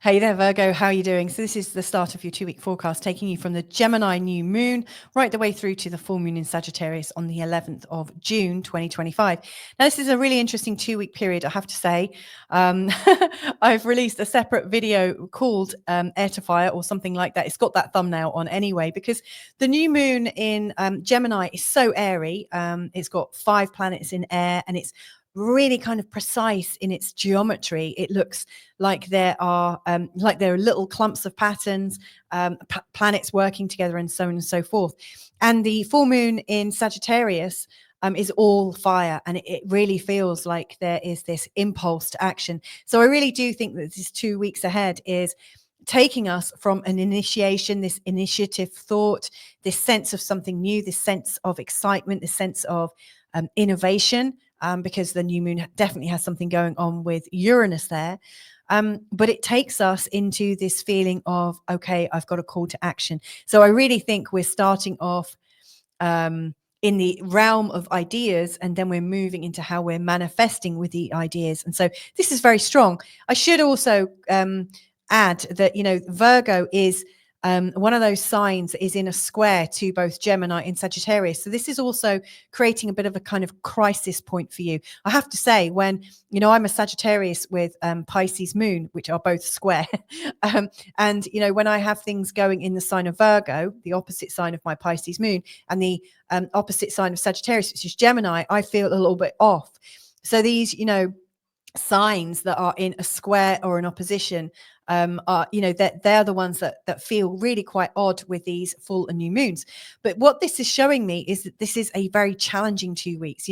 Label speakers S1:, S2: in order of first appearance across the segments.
S1: Hey there, Virgo. How are you doing? So this is the start of your 2-week forecast, taking you from the Gemini new moon right the way through to the full moon in Sagittarius on the 11th of June, 2025. Now, this is a really interesting 2-week period, I have to say. I've released a separate video called Air to Fire or something like that. It's got that thumbnail on anyway, because the new moon in Gemini is so airy. It's got 5 planets in air, and it's really kind of precise in its geometry. It looks like there are little clumps of patterns, planets working together, and so on and so forth. And the full moon in Sagittarius is all fire, and it really feels like there is this impulse to action. So I really do think that this 2 weeks ahead is taking us from an initiation, this initiative thought, this sense of something new, this sense of excitement, this sense of innovation, because the new moon definitely has something going on with Uranus there. But it takes us into this feeling of, okay, I've got a call to action. So I really think we're starting off in the realm of ideas, and then we're moving into how we're manifesting with the ideas. And so this is very strong. I should also add that, Virgo is one of those signs that is in a square to both Gemini and Sagittarius. So this is also creating a bit of a kind of crisis point for you. I have to say, when, I'm a Sagittarius with Pisces moon, which are both square. And, when I have things going in the sign of Virgo, the opposite sign of my Pisces moon, and the opposite sign of Sagittarius, which is Gemini, I feel a little bit off. So these, signs that are in a square or an opposition are, that they're the ones that feel really quite odd with these full and new moons. But what this is showing me is that this is a very challenging 2 weeks,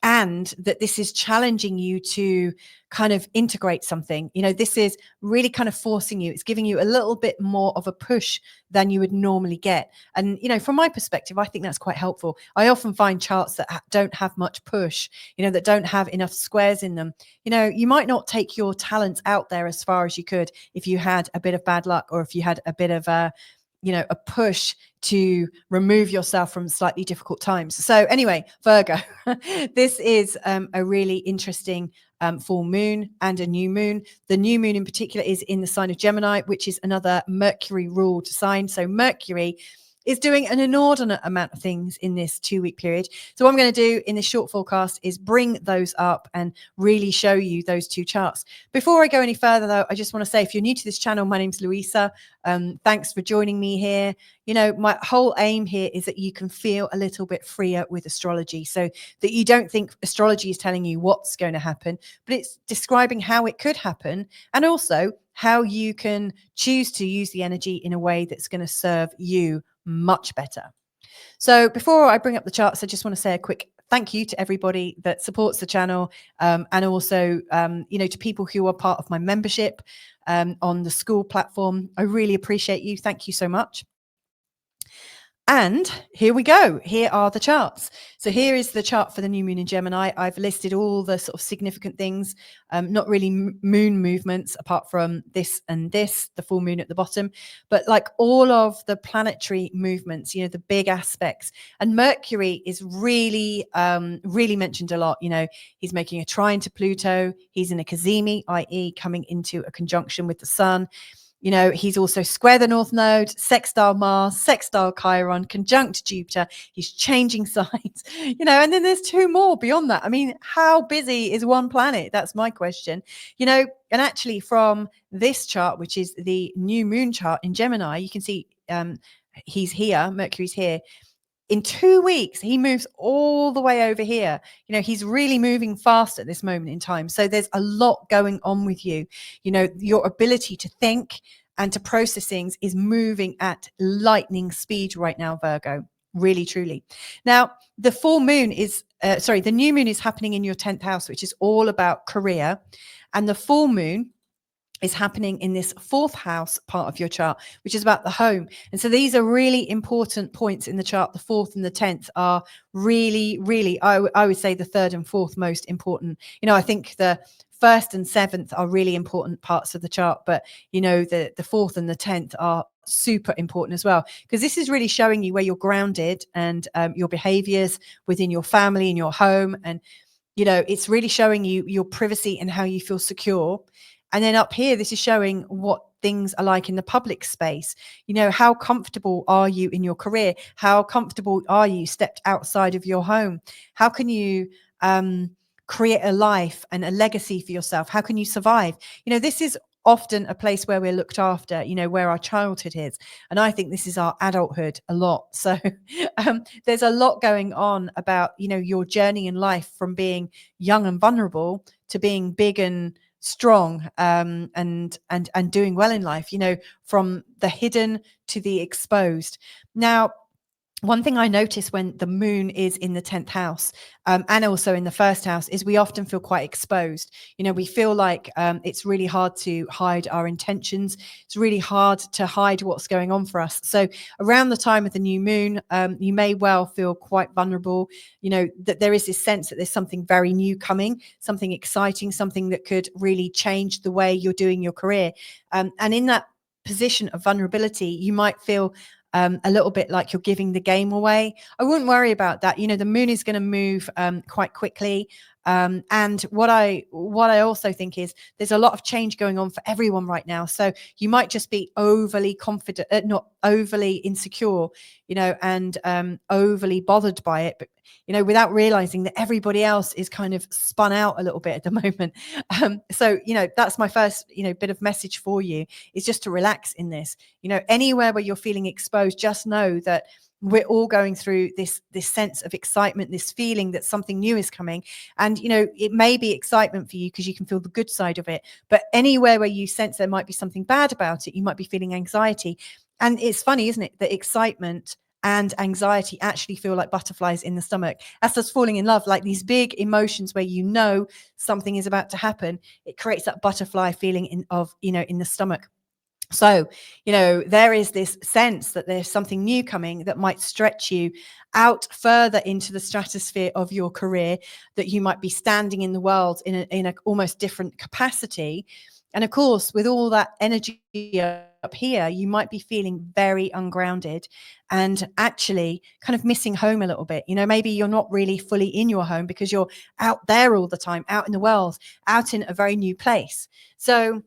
S1: and that this is challenging you to kind of integrate something. This is really kind of forcing you. It's giving you a little bit more of a push than you would normally get. And, from my perspective, I think that's quite helpful. I often find charts that don't have much push, that don't have enough squares in them. You might not take your talents out there as far as you could if you had a bit of bad luck, or if you had a bit of a push to remove yourself from slightly difficult times. So anyway, Virgo, this is a really interesting full moon and a new moon. The new moon in particular is in the sign of Gemini, which is another Mercury ruled sign. So Mercury is doing an inordinate amount of things in this 2-week period. So what I'm going to do in this short forecast is bring those up and really show you those 2 charts. Before I go any further, though, I just want to say, if you're new to this channel, my name's Louisa. Thanks for joining me here. My whole aim here is that you can feel a little bit freer with astrology, so that you don't think astrology is telling you what's going to happen, but it's describing how it could happen, and also how you can choose to use the energy in a way that's going to serve you much better. So before I bring up the charts, I just want to say a quick thank you to everybody that supports the channel, and also, to people who are part of my membership on the school platform. I really appreciate you. Thank you so much. And here we go. Here are the charts. So here is the chart for the new moon in Gemini. I've listed all the sort of significant things, not really moon movements apart from this and this, the full moon at the bottom, but like all of the planetary movements, the big aspects. And Mercury is really, really mentioned a lot. He's making a trine to Pluto. He's in a cazimi, i.e. coming into a conjunction with the sun. He's also square the North Node, sextile Mars, sextile Chiron, conjunct Jupiter. He's changing signs, and then there's 2 more beyond that. I mean, how busy is one planet? That's my question. And actually from this chart, which is the new moon chart in Gemini, you can see he's here, Mercury's here. In 2 weeks, he moves all the way over here. He's really moving fast at this moment in time. So there's a lot going on with you. Your ability to think and to process things is moving at lightning speed right now, Virgo. Really, truly. Now, the full moon is, the new moon is happening in your 10th house, which is all about career. And the full moon is happening in this 4th house part of your chart, which is about the home. And so these are really important points in the chart. The 4th and the 10th are really, really, I would say the 3rd and 4th most important. I think the 1st and 7th are really important parts of the chart, but the 4th and the 10th are super important as well, because this is really showing you where you're grounded, and your behaviors within your family and your home. And it's really showing you your privacy and how you feel secure. And then up here, this is showing what things are like in the public space. How comfortable are you in your career? How comfortable are you stepped outside of your home? How can you create a life and a legacy for yourself? How can you survive? This is often a place where we're looked after, where our childhood is. And I think this is our adulthood a lot. So there's a lot going on about, your journey in life, from being young and vulnerable to being big and strong, and doing well in life, from the hidden to the exposed. Now, one thing I notice when the moon is in the 10th house, and also in the first house, is we often feel quite exposed. We feel like it's really hard to hide our intentions. It's really hard to hide what's going on for us. So around the time of the new moon, you may well feel quite vulnerable, that there is this sense that there's something very new coming, something exciting, something that could really change the way you're doing your career. And in that position of vulnerability, you might feel a little bit like you're giving the game away. I wouldn't worry about that. The moon is going to move quite quickly. And what I also think is there's a lot of change going on for everyone right now. So you might just be overly confident, not overly insecure, and overly bothered by it, but without realizing that everybody else is kind of spun out a little bit at the moment. So that's my first bit of message for you, is just to relax in this. Anywhere where you're feeling exposed, just know that we're all going through this sense of excitement, this feeling that something new is coming. And it may be excitement for you because you can feel the good side of it, but anywhere where you sense there might be something bad about it, you might be feeling anxiety. And it's funny, isn't it, that excitement and anxiety actually feel like butterflies in the stomach. That's us falling in love, like these big emotions where something is about to happen. It creates that butterfly feeling in the stomach. So, there is this sense that there's something new coming that might stretch you out further into the stratosphere of your career, that you might be standing in the world in a almost different capacity. And of course, with all that energy up here, you might be feeling very ungrounded and actually kind of missing home a little bit. Maybe you're not really fully in your home because you're out there all the time, out in the world, out in a very new place. So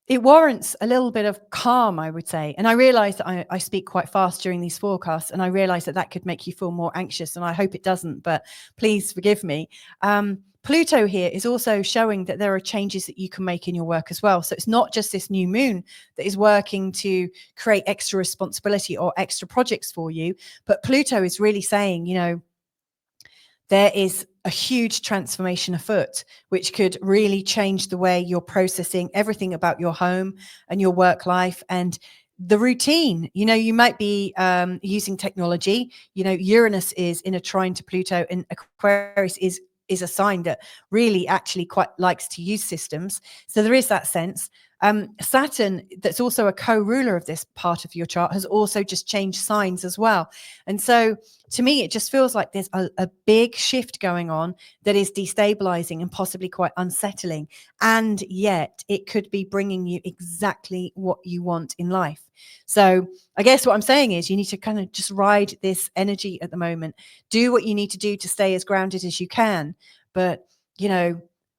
S1: it warrants a little bit of calm, I would say. And I realize that I speak quite fast during these forecasts, and I realize that could make you feel more anxious, and I hope it doesn't, but please forgive me. Pluto here is also showing that there are changes that you can make in your work as well. So it's not just this new moon that is working to create extra responsibility or extra projects for you, but Pluto is really saying, there is a huge transformation afoot, which could really change the way you're processing everything about your home and your work life and the routine. You might be using technology. Uranus is in a trine to Pluto, and Aquarius is a sign that really actually quite likes to use systems. So there is that sense. Saturn, that's also a co-ruler of this part of your chart, has also just changed signs as well. And so to me, it just feels like there's a big shift going on that is destabilizing and possibly quite unsettling. And yet it could be bringing you exactly what you want in life. So I guess what I'm saying is you need to kind of just ride this energy at the moment. Do what you need to do to stay as grounded as you can. But,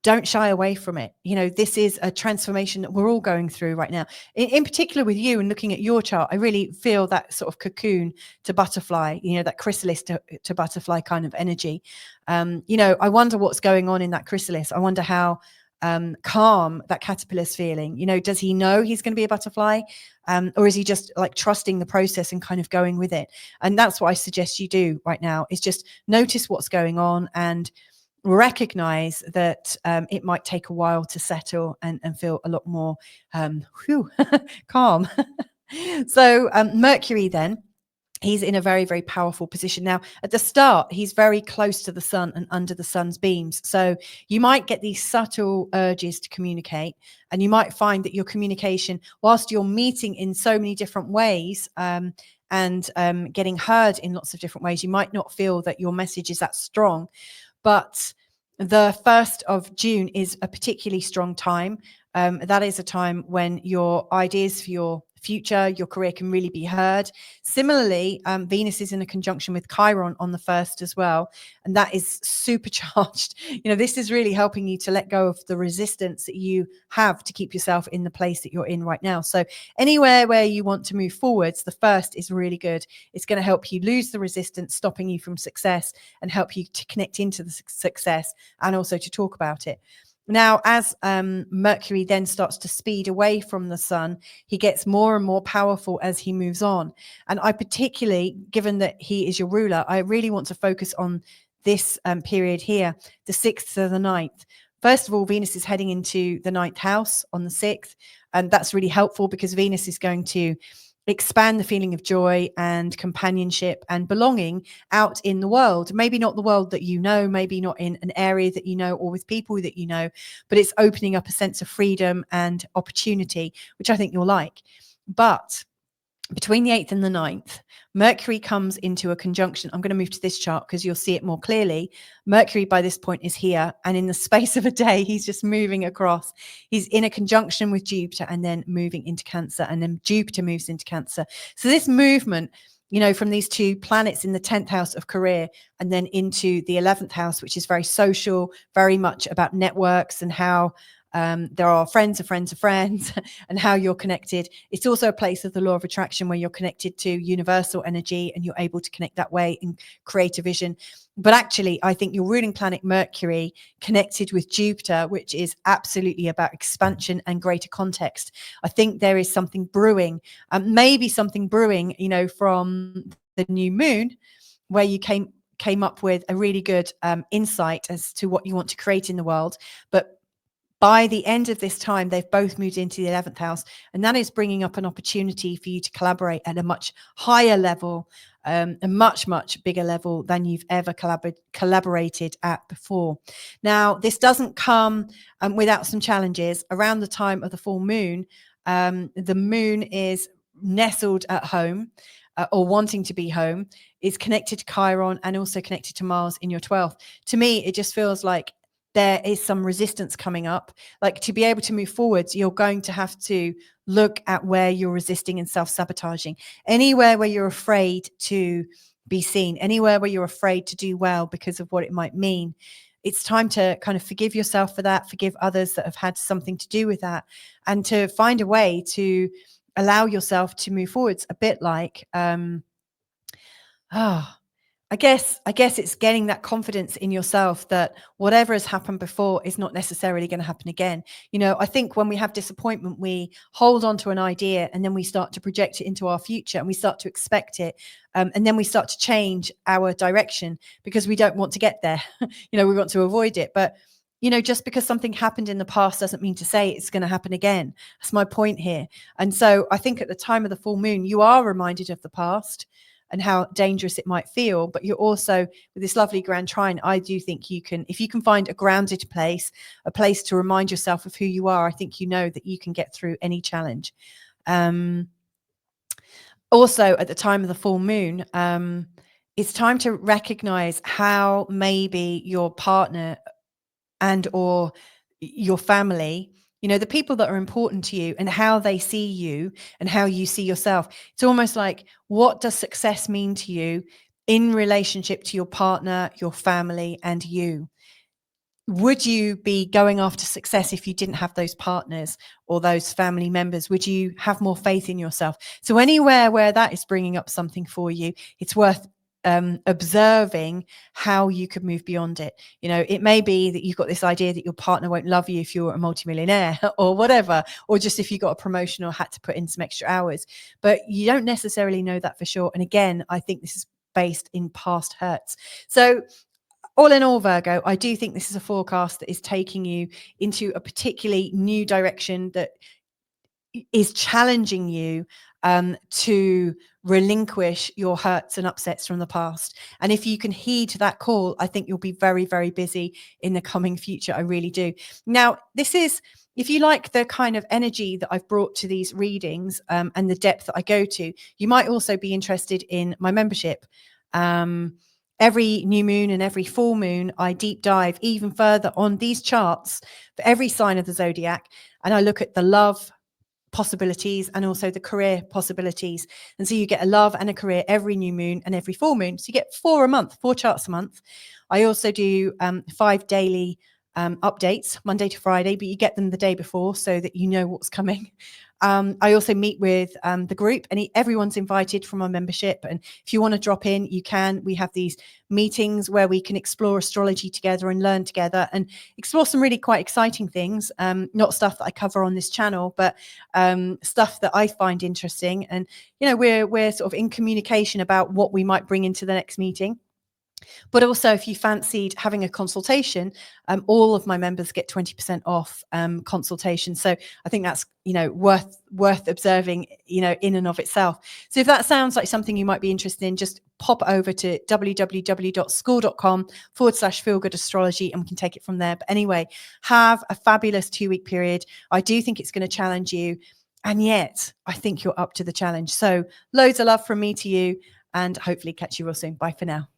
S1: don't shy away from it. This is a transformation that we're all going through right now. In particular with you and looking at your chart, I really feel that sort of cocoon to butterfly, that chrysalis to butterfly kind of energy. I wonder what's going on in that chrysalis. I wonder how calm that caterpillar's feeling. Does he know he's going to be a butterfly? Or is he just like trusting the process and kind of going with it? And that's what I suggest you do right now, is just notice what's going on and recognize that it might take a while to settle and feel a lot more calm. So Mercury then, he's in a very, very powerful position. Now, at the start, he's very close to the sun and under the sun's beams. So you might get these subtle urges to communicate, and you might find that your communication, whilst you're meeting in so many different ways, and getting heard in lots of different ways, you might not feel that your message is that strong. But the 1st of June is a particularly strong time. That is a time when your ideas for your future. Your career can really be heard. Similarly, Venus is in a conjunction with Chiron on the 1st as well, and that is supercharged. This is really helping you to let go of the resistance that you have to keep yourself in the place that you're in right now. So anywhere where you want to move forwards, the 1st is really good. It's going to help you lose the resistance, stopping you from success, and help you to connect into the success and also to talk about it. Now, as Mercury then starts to speed away from the sun, he gets more and more powerful as he moves on. And I particularly, given that he is your ruler, I really want to focus on this period here, the 6th to the 9th. First of all, Venus is heading into the 9th house on the 6th. And that's really helpful because Venus is going to expand the feeling of joy and companionship and belonging out in the world. Maybe not the world that you know, maybe not in an area that you know or with people that you know, but it's opening up a sense of freedom and opportunity, which I think you'll like. But between the 8th and the 9th, Mercury comes into a conjunction. I'm going to move to this chart because you'll see it more clearly. Mercury by this point is here, and in the space of a day, he's just moving across. He's in a conjunction with Jupiter and then moving into Cancer, and then Jupiter moves into Cancer. So this movement, from these two planets in the 10th house of career and then into the 11th house, which is very social, very much about networks and how there are friends of friends of friends and how you're connected. It's also a place of the law of attraction where you're connected to universal energy and you're able to connect that way and create a vision. But actually, I think your ruling planet Mercury connected with Jupiter, which is absolutely about expansion and greater context. I think there is something brewing, maybe something brewing, from the new moon, where you came up with a really good insight as to what you want to create in the world. But by the end of this time, they've both moved into the 11th house, and that is bringing up an opportunity for you to collaborate at a much higher level, a much, much bigger level than you've ever collaborated at before. Now, this doesn't come without some challenges. Around the time of the full moon, the moon is nestled at home or wanting to be home, is connected to Chiron and also connected to Mars in your 12th. To me, it just feels like there is some resistance coming up. Like, to be able to move forwards, you're going to have to look at where you're resisting and self-sabotaging. Anywhere where you're afraid to be seen, anywhere where you're afraid to do well because of what it might mean. It's time to kind of forgive yourself for that, forgive others that have had something to do with that, and to find a way to allow yourself to move forwards. A bit like, I guess it's getting that confidence in yourself that whatever has happened before is not necessarily going to happen again. I think when we have disappointment, we hold on to an idea and then we start to project it into our future and we start to expect it. And then we start to change our direction because we don't want to get there. We want to avoid it. But, just because something happened in the past doesn't mean to say it's going to happen again. That's my point here. And so I think at the time of the full moon, you are reminded of the past and how dangerous it might feel. But you're also, with this lovely grand trine, I do think you can, if you can find a grounded place, a place to remind yourself of who you are, I think you know that you can get through any challenge. Also, at the time of the full moon, it's time to recognize how maybe your partner and or your family, the people that are important to you and how they see you and how you see yourself. It's almost like, what does success mean to you in relationship to your partner, your family, and you? Would you be going after success if you didn't have those partners or those family members? Would you have more faith in yourself? So anywhere where that is bringing up something for you, it's worth observing how you could move beyond it. It may be that you've got this idea that your partner won't love you if you're a multimillionaire or whatever, or just if you got a promotion or had to put in some extra hours, but you don't necessarily know that for sure. And again, I think this is based in past hurts. So all in all, Virgo, I do think this is a forecast that is taking you into a particularly new direction that is challenging you to relinquish your hurts and upsets from the past. And if you can heed that call, I think you'll be very, very busy in the coming future. I really do. Now, this is, if you like the kind of energy that I've brought to these readings and the depth that I go to, you might also be interested in my membership. Every new moon and every full moon, I deep dive even further on these charts for every sign of the zodiac. And I look at the love, possibilities and also the career possibilities. And so you get a love and a career every new moon and every full moon. So you get 4 a month, 4 charts a month. I also do 5 daily updates, Monday to Friday, but you get them the day before so that you know what's coming. I also meet with the group, and everyone's invited from our membership. And if you want to drop in, you can. We have these meetings where we can explore astrology together and learn together and explore some really quite exciting things. Not stuff that I cover on this channel, but stuff that I find interesting. And, you know, we're sort of in communication about what we might bring into the next meeting. But also, if you fancied having a consultation, all of my members get 20% off consultation. So I think that's, you know, worth observing, you know, in and of itself. So if that sounds like something you might be interested in, just pop over to www.school.com/feelgood astrology and we can take it from there. But anyway, have a fabulous 2-week period. I do think it's going to challenge you. And yet I think you're up to the challenge. So loads of love from me to you, and hopefully catch you real soon. Bye for now.